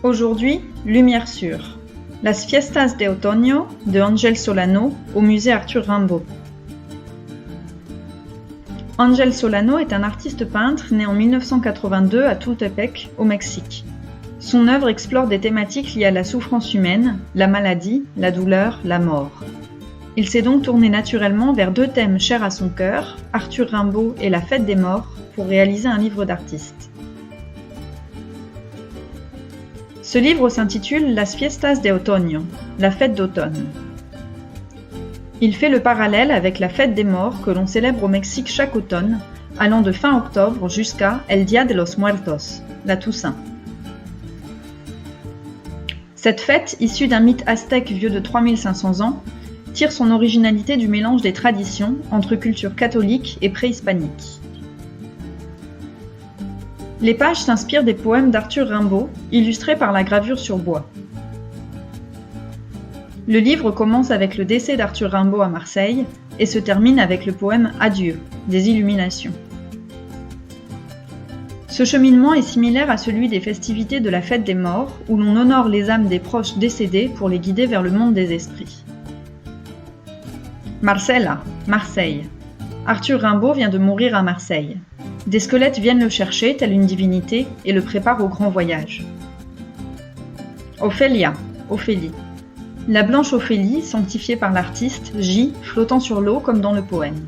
Aujourd'hui, lumière sur Las Fiestas de Otoño de Ángel Solano au musée Arthur Rimbaud. Ángel Solano est un artiste peintre né en 1982 à Tultepec, au Mexique. Son œuvre explore des thématiques liées à la souffrance humaine, la maladie, la douleur, la mort. Il s'est donc tourné naturellement vers deux thèmes chers à son cœur, Arthur Rimbaud et la fête des morts, pour réaliser un livre d'artiste. Ce livre s'intitule Las Fiestas de Otoño, la fête d'automne. Il fait le parallèle avec la fête des morts que l'on célèbre au Mexique chaque automne, allant de fin octobre jusqu'à El Día de los Muertos, la Toussaint. Cette fête, issue d'un mythe aztèque vieux de 3500 ans, tire son originalité du mélange des traditions entre culture catholique et préhispanique. Les pages s'inspirent des poèmes d'Arthur Rimbaud, illustrés par la gravure sur bois. Le livre commence avec le décès d'Arthur Rimbaud à Marseille et se termine avec le poème Adieu, des Illuminations. Ce cheminement est similaire à celui des festivités de la fête des morts, où l'on honore les âmes des proches décédés pour les guider vers le monde des esprits. Marcella, Marseille. Arthur Rimbaud vient de mourir à Marseille. Des squelettes viennent le chercher, telle une divinité, et le préparent au grand voyage. Ophélia, Ophélie. La blanche Ophélie, sanctifiée par l'artiste, gît, flottant sur l'eau comme dans le poème.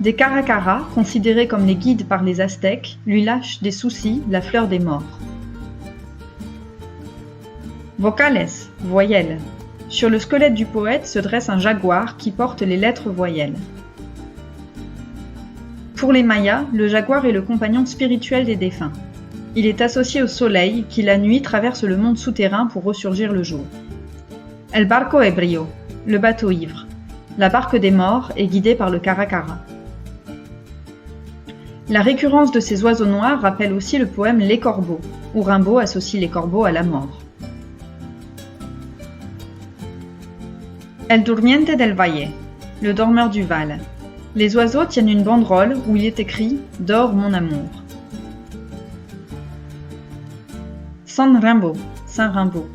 Des caracaras, considérés comme les guides par les Aztèques, lui lâchent des soucis, la fleur des morts. Vocales, voyelles. Sur le squelette du poète se dresse un jaguar qui porte les lettres voyelles. Pour les Mayas, le jaguar est le compagnon spirituel des défunts. Il est associé au soleil qui, la nuit, traverse le monde souterrain pour ressurgir le jour. El barco ebrio, le bateau ivre. La barque des morts est guidée par le caracara. La récurrence de ces oiseaux noirs rappelle aussi le poème Les Corbeaux, où Rimbaud associe les corbeaux à la mort. El durmiente del valle, le dormeur du Val. Les oiseaux tiennent une banderole où il est écrit « Dors mon amour ». San Rimbaud, Saint Rimbaud.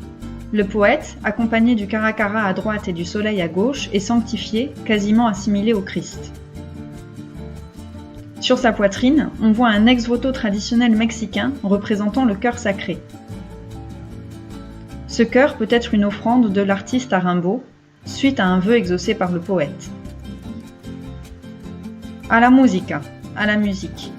Le poète, accompagné du caracara à droite et du soleil à gauche, est sanctifié, quasiment assimilé au Christ. Sur sa poitrine, on voit un ex-voto traditionnel mexicain représentant le cœur sacré. Ce cœur peut être une offrande de l'artiste à Rimbaud, suite à un vœu exaucé par le poète. A la música, à la musique.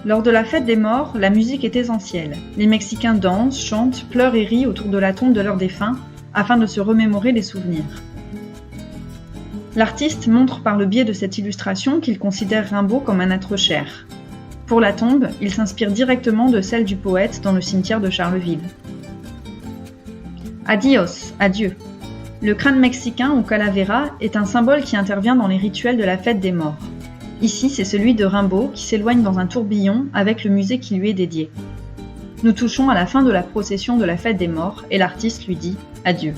Lors de la fête des morts, la musique est essentielle. Les Mexicains dansent, chantent, pleurent et rient autour de la tombe de leurs défunts afin de se remémorer les souvenirs. L'artiste montre par le biais de cette illustration qu'il considère Rimbaud comme un être cher. Pour la tombe, il s'inspire directement de celle du poète dans le cimetière de Charleville. Adios, adieu. Le crâne mexicain ou calavera est un symbole qui intervient dans les rituels de la fête des morts. Ici, c'est celui de Rimbaud qui s'éloigne dans un tourbillon avec le musée qui lui est dédié. Nous touchons à la fin de la procession de la fête des morts et l'artiste lui dit adieu.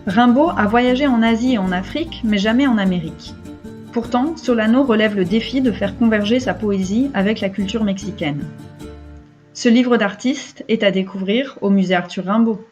Rimbaud a voyagé en Asie et en Afrique, mais jamais en Amérique. Pourtant, Solano relève le défi de faire converger sa poésie avec la culture mexicaine. Ce livre d'artiste est à découvrir au musée Arthur Rimbaud.